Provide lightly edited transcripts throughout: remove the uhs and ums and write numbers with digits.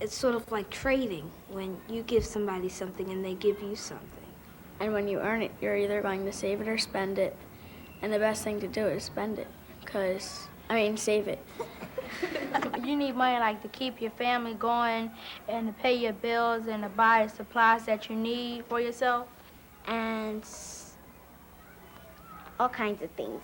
It's sort of like trading, when you give somebody something and they give you something. And when you earn it, you're either going to save it or spend it. And the best thing to do is spend it, save it. You need money like to keep your family going and to pay your bills and to buy the supplies that you need for yourself. And all kinds of things.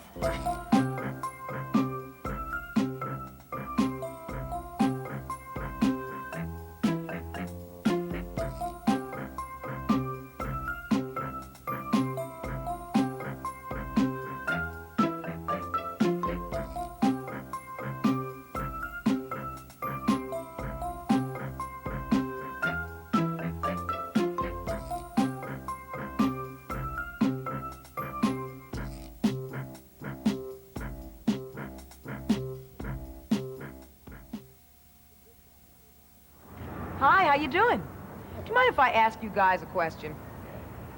Hi, how you doing? Do you mind if I ask you guys a question?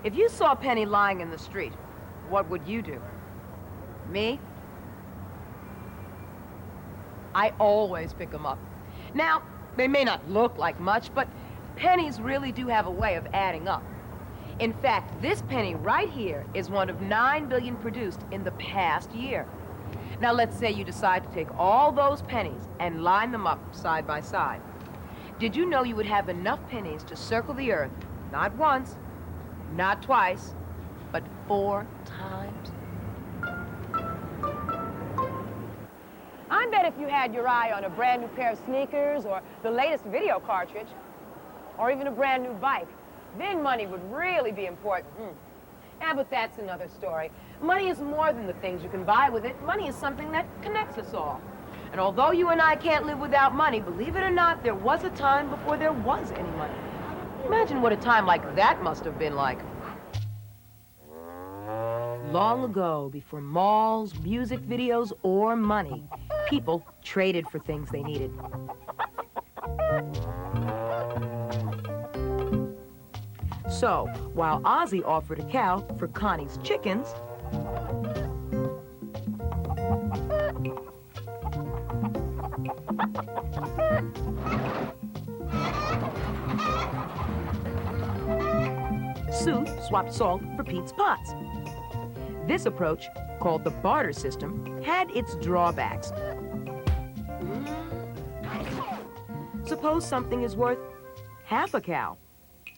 If you saw Penny lying in the street, what would you do? Me? I always pick them up. Now, they may not look like much, but pennies really do have a way of adding up. In fact, this penny right here is one of 9 billion produced in the past year. Now, let's say you decide to take all those pennies and line them up side by side. Did you know you would have enough pennies to circle the earth, not once, not twice, but 4 times? I bet if you had your eye on a brand new pair of sneakers or the latest video cartridge, or even a brand new bike, then money would really be important. Yeah, but that's another story. Money is more than the things you can buy with it. Money is something that connects us all. And although you and I can't live without money, believe it or not, there was a time before there was any money. Imagine what a time like that must have been like. Long ago, before malls, music videos, or money, people traded for things they needed. So, while Ozzy offered a cow for Connie's chickens, Sue swapped salt for Pete's pots. This approach, called the barter system, had its drawbacks. Suppose something is worth half a cow.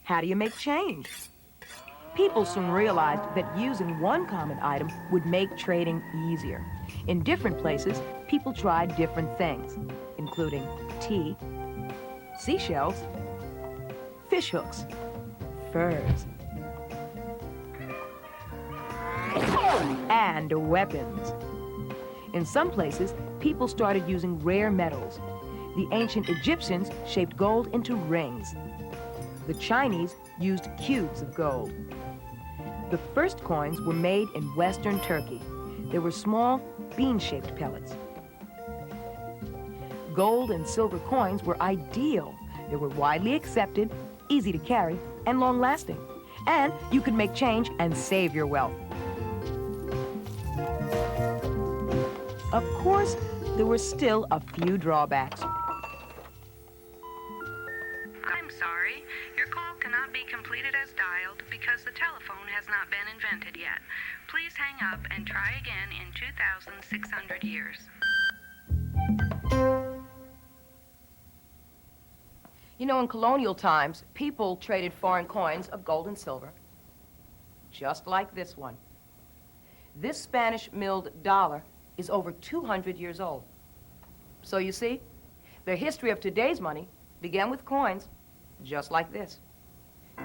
How do you make change? People soon realized that using one common item would make trading easier. In different places, people tried different things, including tea, seashells, fish hooks, furs, and weapons. In some places, people started using rare metals. The ancient Egyptians shaped gold into rings. The Chinese used cubes of gold. The first coins were made in Western Turkey. They were small, bean-shaped pellets. Gold and silver coins were ideal. They were widely accepted, easy to carry, and long-lasting. And you could make change and save your wealth. Of course, there were still a few drawbacks. I'm sorry. Your call cannot be completed as dialed because the telephone has not been invented yet. Please hang up and try again in 2,600 years. You know, in colonial times, people traded foreign coins of gold and silver, just like this one. This Spanish milled dollar is over 200 years old. So you see, the history of today's money began with coins, just like this.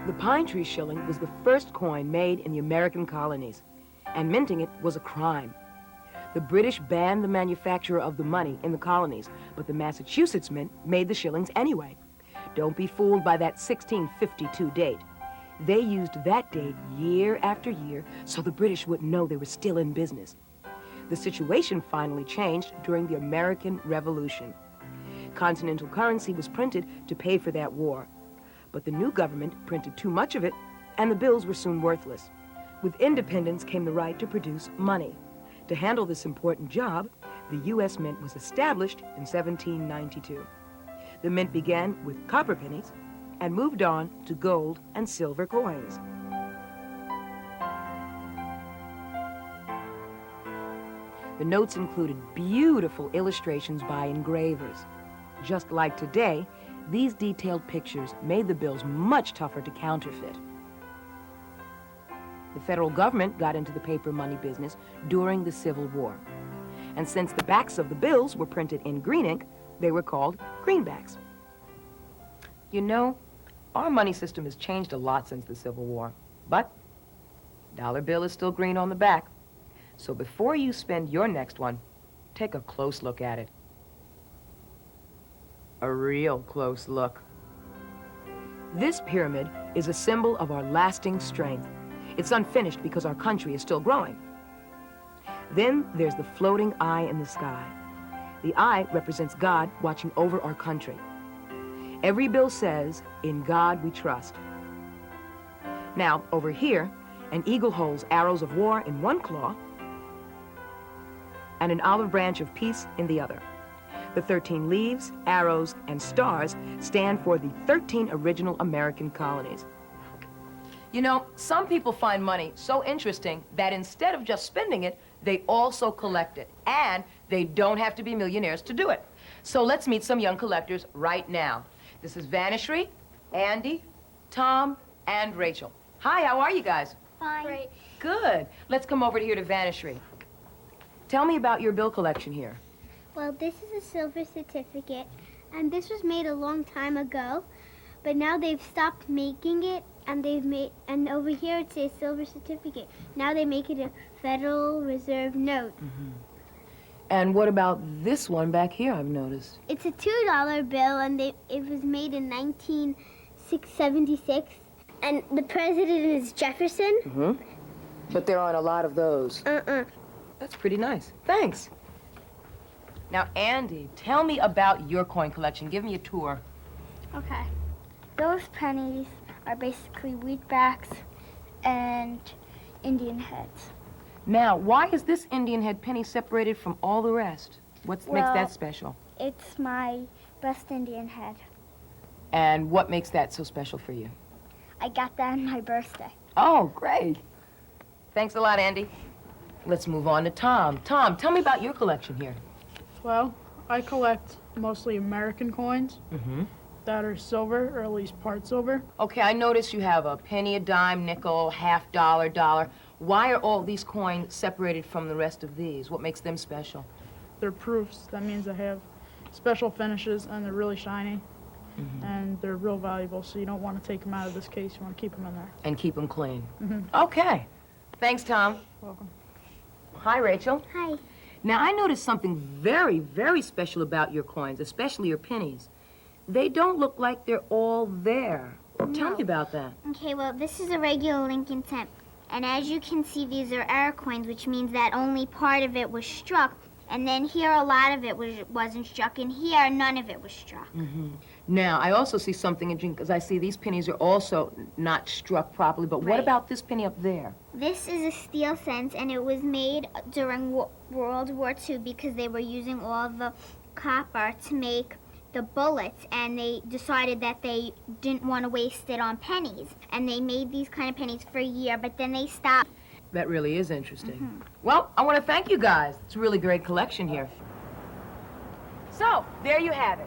The pine tree shilling was the first coin made in the American colonies, and minting it was a crime. The British banned the manufacture of the money in the colonies, but the Massachusetts Mint made the shillings anyway. Don't be fooled by that 1652 date. They used that date year after year so the British wouldn't know they were still in business. The situation finally changed during the American Revolution. Continental currency was printed to pay for that war. But the new government printed too much of it, and the bills were soon worthless. With independence came the right to produce money. To handle this important job, the U.S. Mint was established in 1792. The mint began with copper pennies and moved on to gold and silver coins. The notes included beautiful illustrations by engravers. Just like today, these detailed pictures made the bills much tougher to counterfeit. The federal government got into the paper money business during the Civil War. And since the backs of the bills were printed in green ink, they were called greenbacks. You know, our money system has changed a lot since the Civil War, but dollar bill is still green on the back. So before you spend your next one, take a close look at it. A real close look. This pyramid is a symbol of our lasting strength. It's unfinished because our country is still growing. Then there's the floating eye in the sky. The eye represents God watching over our country. Every bill says, "In God we trust." Now, over here, an eagle holds arrows of war in one claw and an olive branch of peace in the other. The 13 leaves, arrows, and stars stand for the 13 original American colonies. You know, some people find money so interesting that instead of just spending it, they also collect it. And they don't have to be millionaires to do it. So let's meet some young collectors right now. This is Vanishri, Andy, Tom, and Rachel. Hi, how are you guys? Fine. Great. Good. Let's come over here to Vanishri. Tell me about your bill collection here. Well, this is a silver certificate, and this was made a long time ago, but now they've stopped making it, and over here it says silver certificate. Now they make it a Federal Reserve note. And what about this one back here, I've noticed? It's a $2 bill, and it was made in 1976, and the president is Jefferson. But there aren't a lot of those. That's pretty nice. Thanks. Now, Andy, tell me about your coin collection. Give me a tour. Okay. Those pennies are basically wheatbacks and Indian heads. Now, why is this Indian head penny separated from all the rest? What makes Well- that special? It's my best Indian head. And what makes that so special for you? I got that on my birthday. Oh, great. Thanks a lot, Andy. Let's move on to Tom. Tom, tell me about your collection here. Well, I collect mostly American coins that are silver, or at least part silver. Okay, I notice you have a penny, a dime, nickel, half dollar, dollar. Why are all these coins separated from the rest of these? What makes them special? They're proofs. That means they have special finishes, and they're really shiny. And they're real valuable, so you don't want to take them out of this case. You want to keep them in there. And keep them clean. Okay. Thanks, Tom. Welcome. Hi, Rachel. Hi. Now, I noticed something very, very special about your coins, especially your pennies. They don't look like they're all there. Tell me about that. Okay, well, this is a regular Lincoln cent. And as you can see, these are error coins, which means that only part of it was struck. And then here, a lot of it wasn't struck. And here, none of it was struck. Now, I also see something interesting, because I see these pennies are also not struck properly. But what Right. about this penny up there? This is a steel cent, and it was made during World War II because they were using all the copper to make the bullets, and they decided that they didn't want to waste it on pennies. And they made these kind of pennies for a year, but then they stopped. That really is interesting. Well, I want to thank you guys. It's a really great collection here. So, there you have it.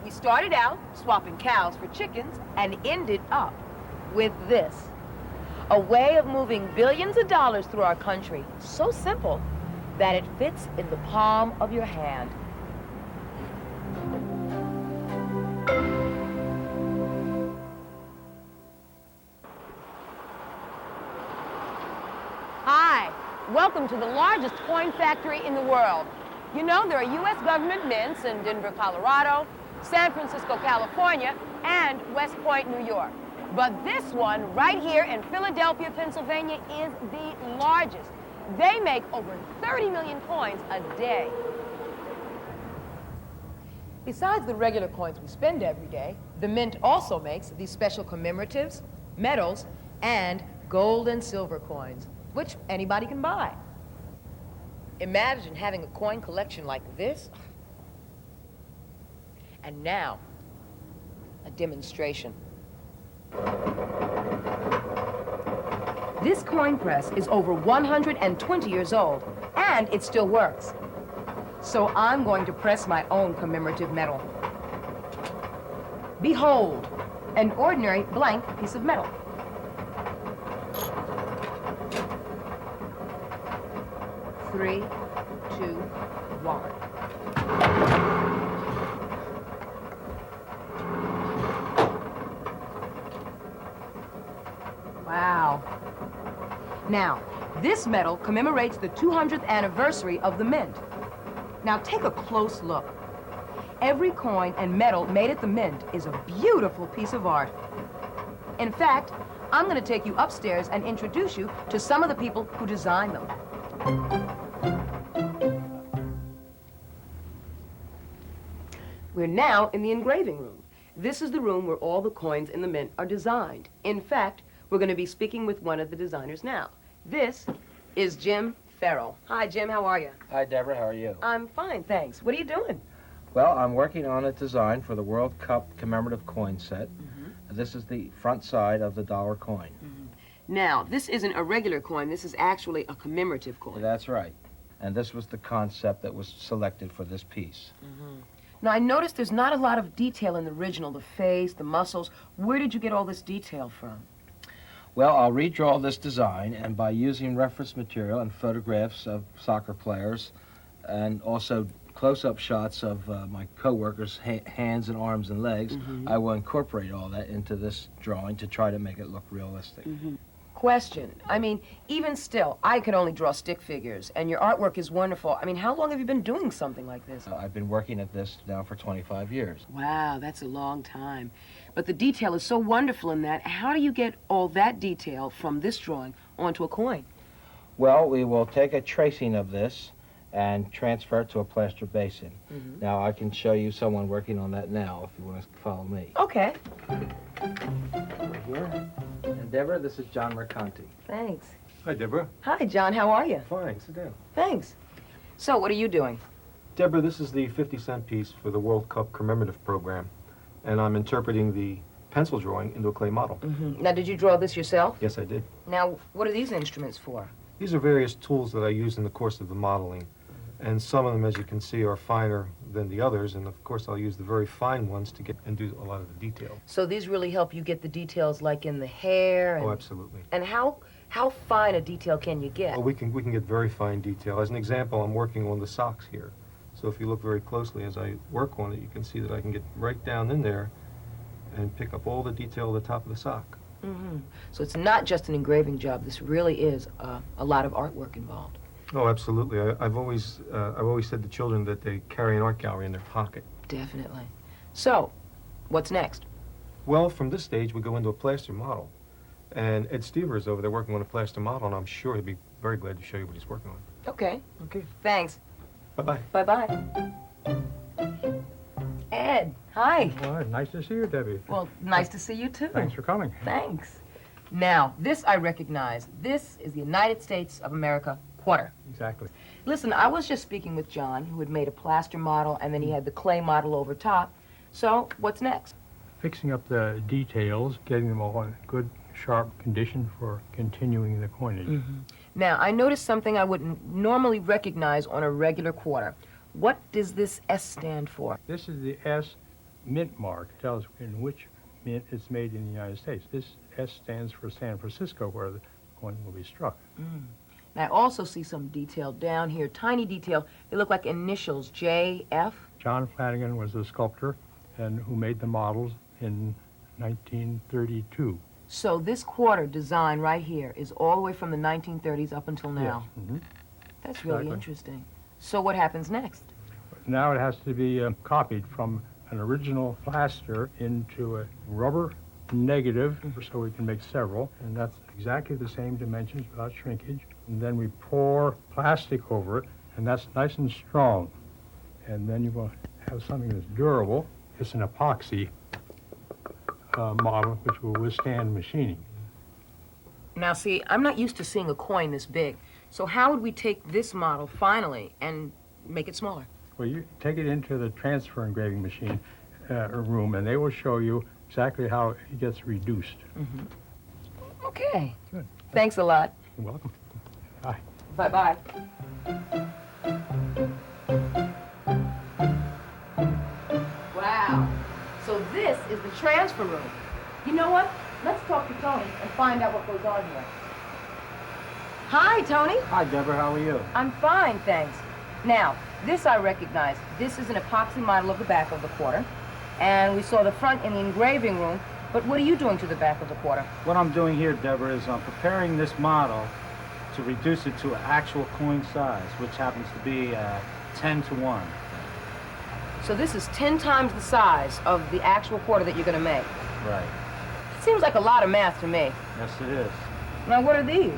We started out swapping cows for chickens and ended up with this. A way of moving billions of dollars through our country. So simple that it fits in the palm of your hand. Hi, welcome to the largest coin factory in the world. You know, there are U.S. government mints in Denver, Colorado, San Francisco, California, and West Point, New York. But this one right here in Philadelphia, Pennsylvania is the largest. They make over 30 million coins a day. Besides the regular coins we spend every day, the mint also makes these special commemoratives, medals, and gold and silver coins, which anybody can buy. Imagine having a coin collection like this. And now, a demonstration. This coin press is over 120 years old, and it still works. So I'm going to press my own commemorative metal. Behold, an ordinary blank piece of metal. Three, two, one. Wow. Now, this medal commemorates the 200th anniversary of the mint. Now, take a close look. Every coin and medal made at the mint is a beautiful piece of art. In fact, I'm going to take you upstairs and introduce you to some of the people who designed them. We're now in the engraving room. This is the room where all the coins in the mint are designed. In fact, we're going to be speaking with one of the designers now. This is Jim Farrell. Hi, Jim. How are you? Hi, Deborah. How are you? I'm fine, thanks. What are you doing? Well, I'm working on a design for the World Cup commemorative coin set. This is the front side of the dollar coin. Now, this isn't a regular coin. This is actually a commemorative coin. That's right. And this was the concept that was selected for this piece. Now, I noticed there's not a lot of detail in the original, the face, the muscles. Where did you get all this detail from? Well, I'll redraw this design, and by using reference material and photographs of soccer players, and also close-up shots of my co-workers' hands and arms and legs, I will incorporate all that into this drawing to try to make it look realistic. Question. I mean, even still, I can only draw stick figures, and your artwork is wonderful. I mean, how long have you been doing something like this? I've been working at this now for 25 years. Wow, that's a long time. But the detail is so wonderful in that. How do you get all that detail from this drawing onto a coin? Well, we will take a tracing of this and transfer it to a plaster basin. Now, I can show you someone working on that now if you want to follow me. Okay. Over here. And Deborah, this is John Mercanti. Thanks. Hi, Deborah. Hi, John. How are you? Fine, sit down. Thanks. So, what are you doing? Deborah, this is the 50-cent piece for the World Cup commemorative program, and I'm interpreting the pencil drawing into a clay model. Now, did you draw this yourself? Yes, I did. Now, what are these instruments for? These are various tools that I use in the course of the modeling, and some of them, as you can see, are finer than the others, and of course I'll use the very fine ones to get and do a lot of the detail. So these really help you get the details like in the hair? And, Oh, absolutely. And how fine a detail can you get? Well, we can get very fine detail. As an example, I'm working on the socks here. So if you look very closely as I work on it, you can see that I can get right down in there and pick up all the detail at the top of the sock. So it's not just an engraving job. This really is a lot of artwork involved. Oh, absolutely. I've always said to children that they carry an art gallery in their pocket. Definitely. So, what's next? Well, from this stage, we go into a plaster model. And Ed Stever is over there working on a plaster model, and I'm sure he'd be very glad to show you what he's working on. Okay. Okay. Thanks. Bye-bye. Bye-bye. Ed, hi. Well, nice to see you, Debbie. Well, nice to see you, too. Thanks for coming. Thanks. Now, this I recognize. This is the United States of America quarter. Exactly. Listen, I was just speaking with John, who had made a plaster model, and then he had the clay model over top. So, what's next? Fixing up the details, getting them all in good, sharp condition for continuing the coinage. Now, I noticed something I wouldn't normally recognize on a regular quarter. What does this S stand for? This is the S mint mark. It tells in which mint it's made in the United States. This S stands for San Francisco, where the coin will be struck. And I also see some detail down here, tiny detail. They look like initials, J, F. John Flanagan was the sculptor and who made the models in 1932. So this quarter design right here is all the way from the 1930s up until now. Yes. That's really Exactly. interesting. So what happens next? Now it has to be copied from an original plaster into a rubber negative, so we can make several, and that's exactly the same dimensions without shrinkage. And then we pour plastic over it, and that's nice and strong. And then you will have something that's durable. It's an epoxy model which will withstand machining. Now see, I'm not used to seeing a coin this big. So how would we take this model finally and make it smaller? Well, you take it into the transfer engraving machine room, and they will show you exactly how it gets reduced. Okay. Good. Thanks a lot. You're welcome. Bye. Bye-bye. Wow. So this is the transfer room. You know what? Let's talk to Tony and find out what goes on here. Hi, Tony. Hi, Deborah. How are you? I'm fine, thanks. Now, this I recognize. This is an epoxy model of the back of the quarter. And we saw the front in the engraving room. But what are you doing to the back of the quarter? What I'm doing here, Deborah, is I'm preparing this model to reduce it to an actual coin size, which happens to be 10 to 1. So this is 10 times the size of the actual quarter that you're going to make. Right. It seems like a lot of math to me. Yes, it is. Now, what are these?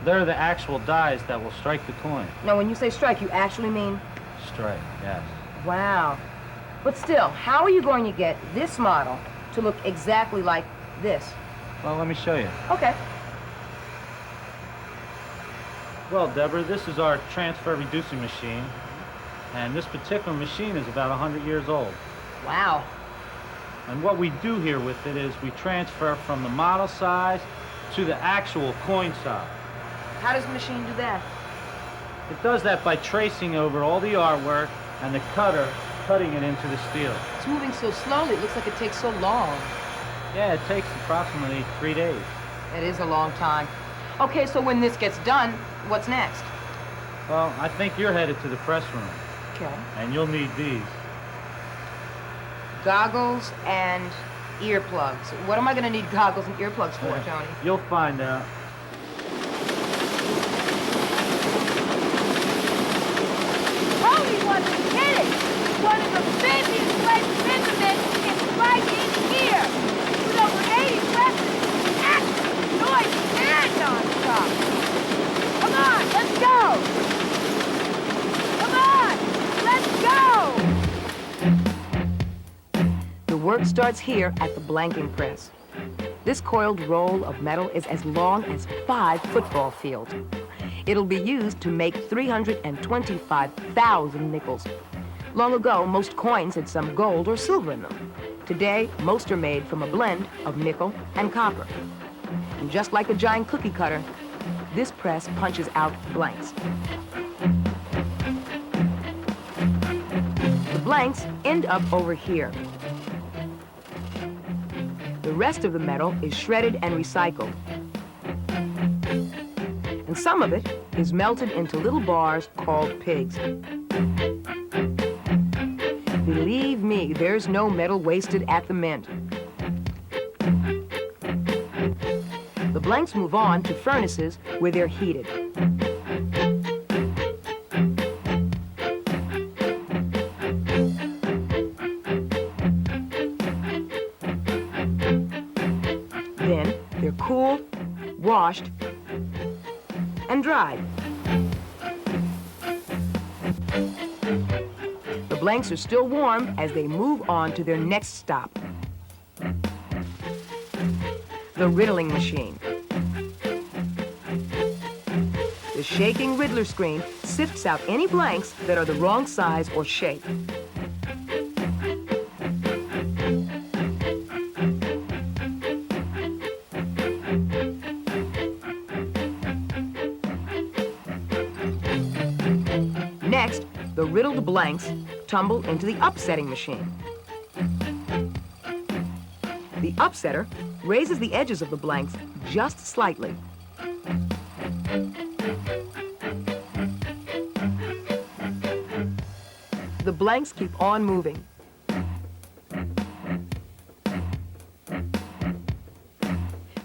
They're the actual dies that will strike the coin. Now, when you say strike, you actually mean? Strike, yes. Wow. But still, how are you going to get this model to look exactly like this? Well, let me show you. Okay. Well, Deborah, this is our transfer reducing machine. And this particular machine is about 100 years old. Wow. And what we do here with it is we transfer from the model size to the actual coin size. How does the machine do that? It does that by tracing over all the artwork and the cutter cutting it into the steel. It's moving so slowly, it looks like it takes so long. Yeah, it takes approximately 3 days. It is a long time. Okay, so when this gets done, what's next? Well, I think you're headed to the press room. Okay. And you'll need these. Goggles and earplugs. What am I going to need goggles and earplugs for, Tony? You'll find out. Tony wasn't kidding. One of the busiest places in the mix is right in here. With over 80 presses, action, noise, and non-stop. Come on, let's go. Come on, let's go. The work starts here at the blanking press. This coiled roll of metal is as long as 5 football fields. It'll be used to make 325,000 nickels. Long ago, most coins had some gold or silver in them. Today, most are made from a blend of nickel and copper. And just like a giant cookie cutter, this press punches out blanks. The blanks end up over here. The rest of the metal is shredded and recycled. And some of it is melted into little bars called pigs. Believe me, there's no metal wasted at the mint. The blanks move on to furnaces where they're heated. Then they're cooled, washed, and dried. The blanks are still warm as they move on to their next stop. The riddling machine. The shaking riddler screen sifts out any blanks that are the wrong size or shape. Next, the riddled blanks tumble into the upsetting machine. The upsetter raises the edges of the blanks just slightly. The blanks keep on moving.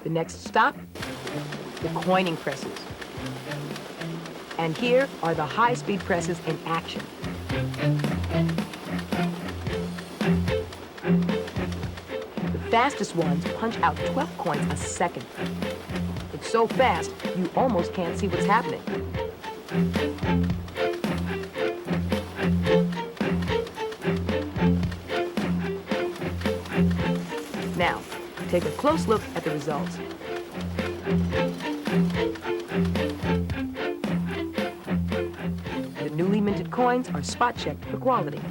The next stop, the coining presses. And here are the high-speed presses in action. The fastest ones punch out 12 coins a second. It's so fast, you almost can't see what's happening. Now, take a close look at the results. The newly minted coins are spot checked for quality.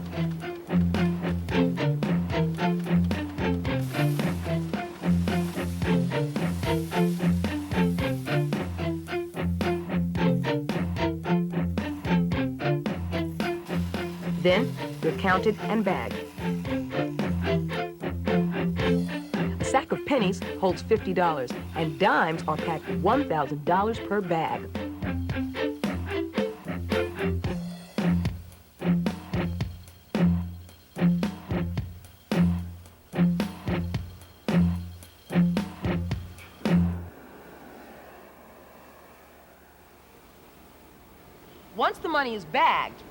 Then they're counted and bagged. A sack of pennies holds $50, and dimes are packed $1,000 per bag. Once the money is bagged,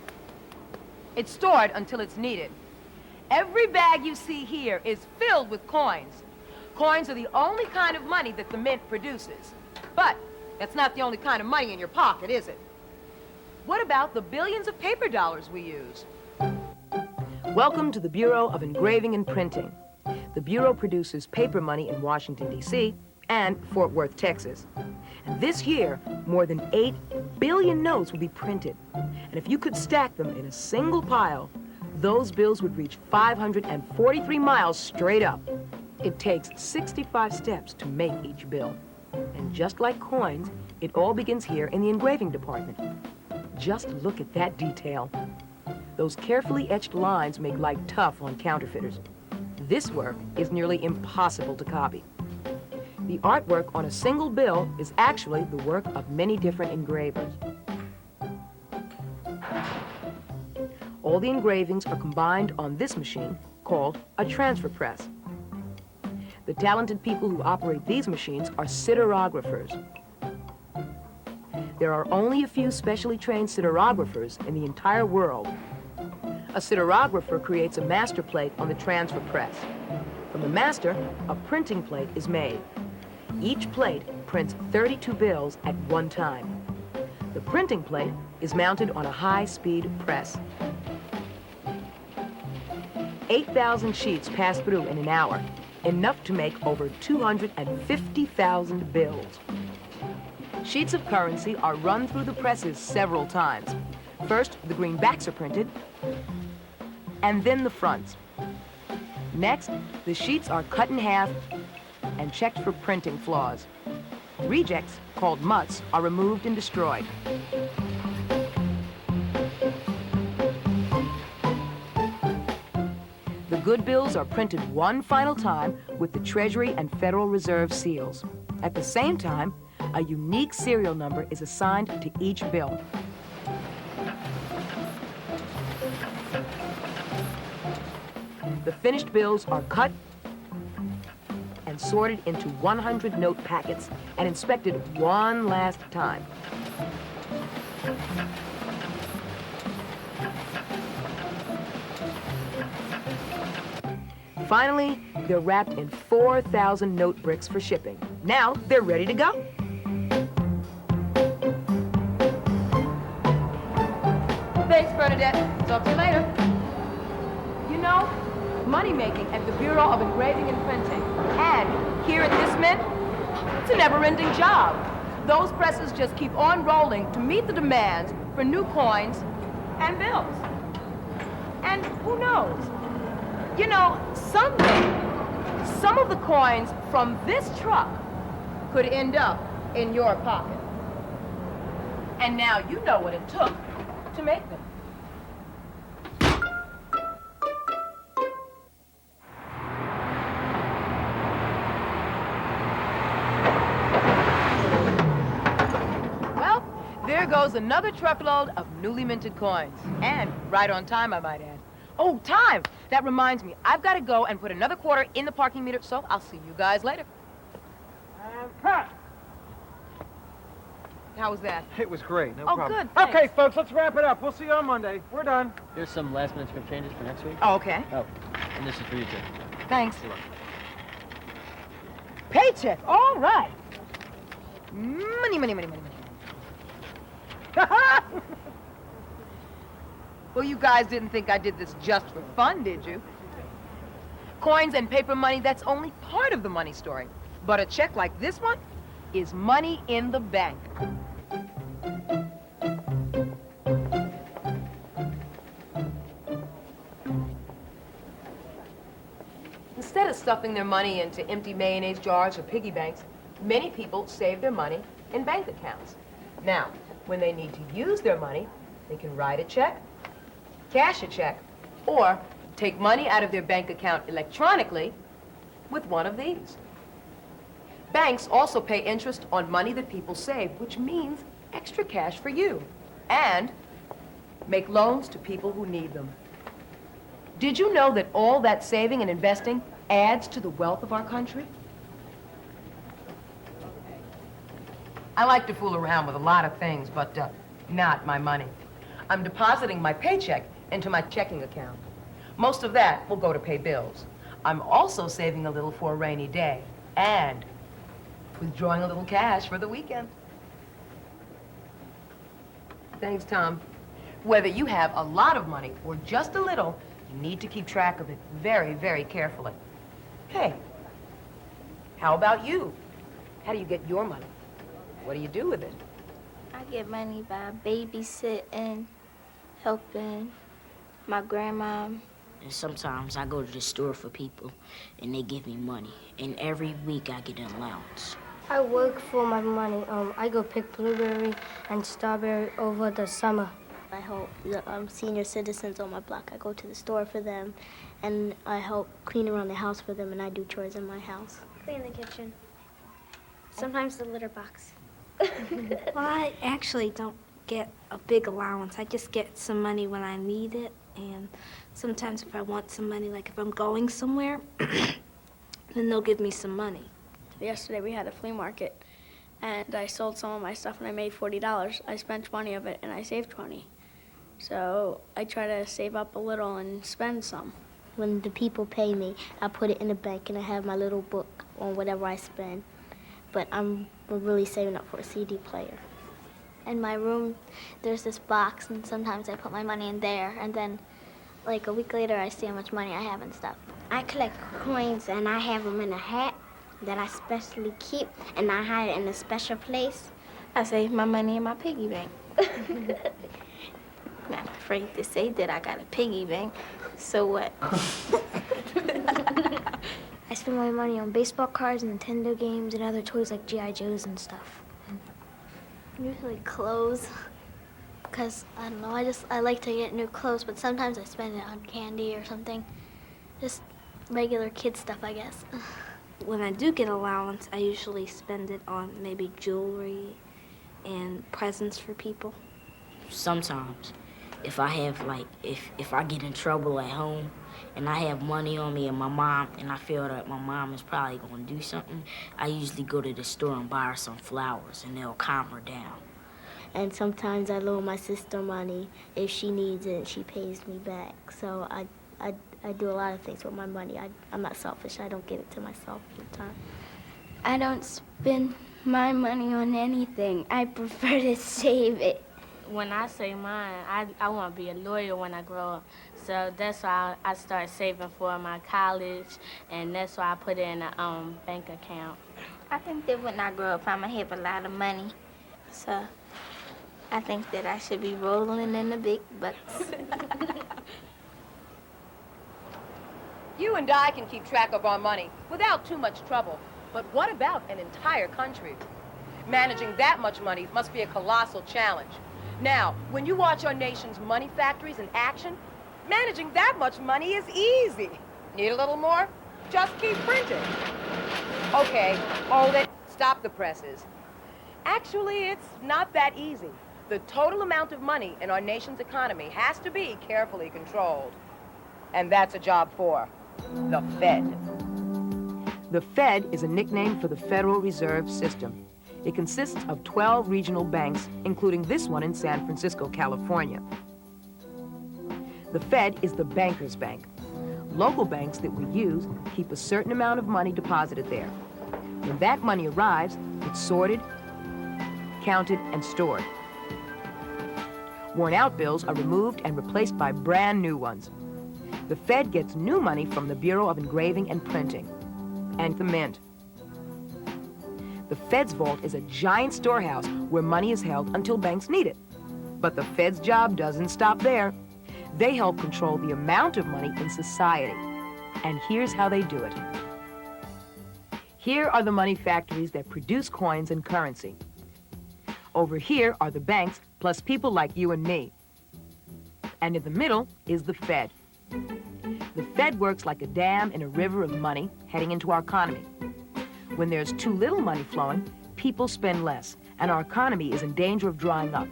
it's stored until it's needed. Every bag you see here is filled with coins. Coins are the only kind of money that the mint produces. But that's not the only kind of money in your pocket, is it? What about the billions of paper dollars we use? Welcome to the Bureau of Engraving and Printing. The Bureau produces paper money in Washington, D.C. and Fort Worth, Texas. And this year, more than 8 billion notes will be printed. And if you could stack them in a single pile, those bills would reach 543 miles straight up. It takes 65 steps to make each bill. And just like coins, it all begins here in the engraving department. Just look at that detail. Those carefully etched lines make life tough on counterfeiters. This work is nearly impossible to copy. The artwork on a single bill is actually the work of many different engravers. All the engravings are combined on this machine called a transfer press. The talented people who operate these machines are siderographers. There are only a few specially trained siderographers in the entire world. A siderographer creates a master plate on the transfer press. From the master, a printing plate is made. Each plate prints 32 bills at one time. The printing plate is mounted on a high-speed press. 8,000 sheets pass through in an hour, enough to make over 250,000 bills. Sheets of currency are run through the presses several times. First, the greenbacks are printed, and then the fronts. Next, the sheets are cut in half and checked for printing flaws. Rejects, called mutts, are removed and destroyed. The good bills are printed one final time with the Treasury and Federal Reserve seals. At the same time, a unique serial number is assigned to each bill. The finished bills are cut and sorted into 100 note packets and inspected one last time. Finally, they're wrapped in 4,000 note bricks for shipping. Now they're ready to go. Thanks, Bernadette. Talk to you later. You know, money-making at the Bureau of Engraving and Printing and here at this mint, it's a never-ending job. Those presses just keep on rolling to meet the demands for new coins and bills. And who knows? You know, someday, some of the coins from this truck could end up in your pocket. And now you know what it took to make them. Well, there goes another truckload of newly minted coins. And right on time, I might add. Oh, time! That reminds me, I've got to go and put another quarter in the parking meter, so I'll see you guys later. And cut! How was that? It was great, no Oh, problem. good, thanks. Okay, folks, let's wrap it up. We'll see you on Monday. We're done. Here's some last-minute script changes for next week. Oh, okay. Oh, and this is for you, too. Thanks. You're welcome. Paycheck, all right. Money, money, money, money, money. Well, you guys didn't think I did this just for fun, did you? Coins and paper money, that's only part of the money story. But a check like this one is money in the bank. Instead of stuffing their money into empty mayonnaise jars or piggy banks, many people save their money in bank accounts. Now, when they need to use their money, they can write a check cash a check, or take money out of their bank account electronically with one of these. Banks also pay interest on money that people save, which means extra cash for you, and make loans to people who need them. Did you know that all that saving and investing adds to the wealth of our country? I like to fool around with a lot of things, but not my money. I'm depositing my paycheck into my checking account. Most of that will go to pay bills. I'm also saving a little for a rainy day and withdrawing a little cash for the weekend. Thanks, Tom. Whether you have a lot of money or just a little, you need to keep track of it very, very carefully. Hey, how about you? How do you get your money? What do you do with it? I get money by babysitting, helping my grandma. And sometimes I go to the store for people, and they give me money. And every week I get an allowance. I work for my money. I go pick blueberry and strawberry over the summer. I help the senior citizens on my block. I go to the store for them, and I help clean around the house for them, and I do chores in my house. Clean the kitchen. Sometimes the litter box. Well, I actually don't get a big allowance. I just get some money when I need it, and sometimes if I want some money, like if I'm going somewhere, then they'll give me some money. Yesterday we had a flea market, and I sold some of my stuff, and I made $40. I spent 20 of it, and I saved 20. So I try to save up a little and spend some. When the people pay me, I put it in the bank, and I have my little book on whatever I spend. But I'm really saving up for a CD player. In my room, there's this box, and sometimes I put my money in there, and then like a week later, I see how much money I have and stuff. I collect coins, and I have them in a hat that I specially keep, and I hide it in a special place. I save my money in my piggy bank. Not afraid to say that I got a piggy bank. So what? I spend my money on baseball cards, Nintendo games, and other toys like G.I. Joes and stuff. Usually clothes, because I don't know, I like to get new clothes, but sometimes I spend it on candy or something. Just regular kid stuff, I guess. When I do get allowance, I usually spend it on maybe jewelry and presents for people. Sometimes, if I have if I get in trouble at home and I have money on me and I feel that my mom is probably gonna do something, I usually go to the store and buy her some flowers, and they'll calm her down. And sometimes I loan my sister money. If she needs it, she pays me back. So I do a lot of things with my money. I'm not selfish. I don't give it to myself all the time. I don't spend my money on anything. I prefer to save it. When I say mine, I want to be a lawyer when I grow up. So that's why I start saving for my college, and that's why I put it in a bank account. I think that when I grow up, I'm going to have a lot of money. So I think that I should be rolling in the big bucks. You and I can keep track of our money without too much trouble. But what about an entire country? Managing that much money must be a colossal challenge. Now, when you watch our nation's money factories in action, managing that much money is easy. Need a little more? Just keep printing. Okay, hold it. Stop the presses. Actually, it's not that easy. The total amount of money in our nation's economy has to be carefully controlled. And that's a job for the Fed. The Fed is a nickname for the Federal Reserve System. It consists of 12 regional banks, including this one in San Francisco, California. The Fed is the banker's bank. Local banks that we use keep a certain amount of money deposited there. When that money arrives, it's sorted, counted, and stored. Worn-out bills are removed and replaced by brand new ones. The Fed gets new money from the Bureau of Engraving and Printing and the Mint. The Fed's vault is a giant storehouse where money is held until banks need it. But the Fed's job doesn't stop there. They help control the amount of money in society. And here's how they do it. Here are the money factories that produce coins and currency. Over here are the banks, plus people like you and me. And in the middle is the Fed. The Fed works like a dam in a river of money heading into our economy. When there's too little money flowing, people spend less, and our economy is in danger of drying up.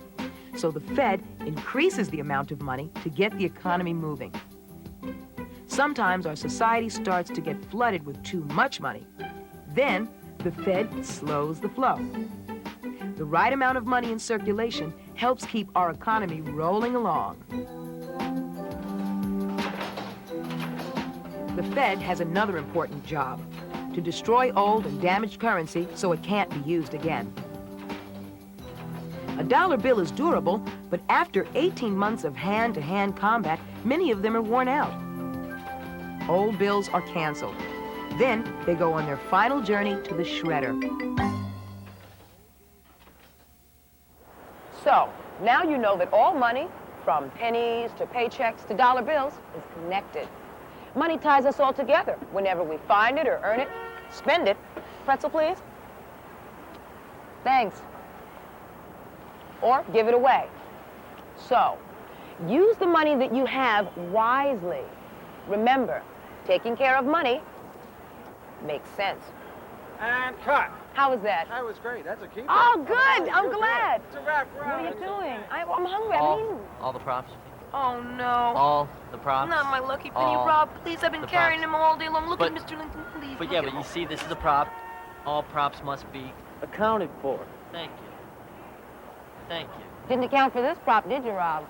So the Fed increases the amount of money to get the economy moving. Sometimes our society starts to get flooded with too much money. Then the Fed slows the flow. The right amount of money in circulation helps keep our economy rolling along. The Fed has another important job: to destroy old and damaged currency so it can't be used again. A dollar bill is durable, but after 18 months of hand-to-hand combat, many of them are worn out. Old bills are canceled. Then they go on their final journey to the shredder. So, now you know that all money, from pennies to paychecks to dollar bills, is connected. Money ties us all together whenever we find it or earn it, spend it. Pretzel, please. Thanks. Or give it away. So, use the money that you have wisely. Remember, taking care of money makes sense. And cut. How was that? That was great. That's a keeper. Oh, good. You're I'm glad. It's a wrap. What are you doing? I'm hungry. I haven't eaten. All the props. Oh, no. All the props. Not my lucky penny, all Rob. Please, I've been the carrying props. them all day long. Look But- at Mr. Lincoln, please. But look yeah, at but you all- see, this is a prop. All props must be accounted for. Thank you. Thank you. Didn't account for this prop, did you, Rob?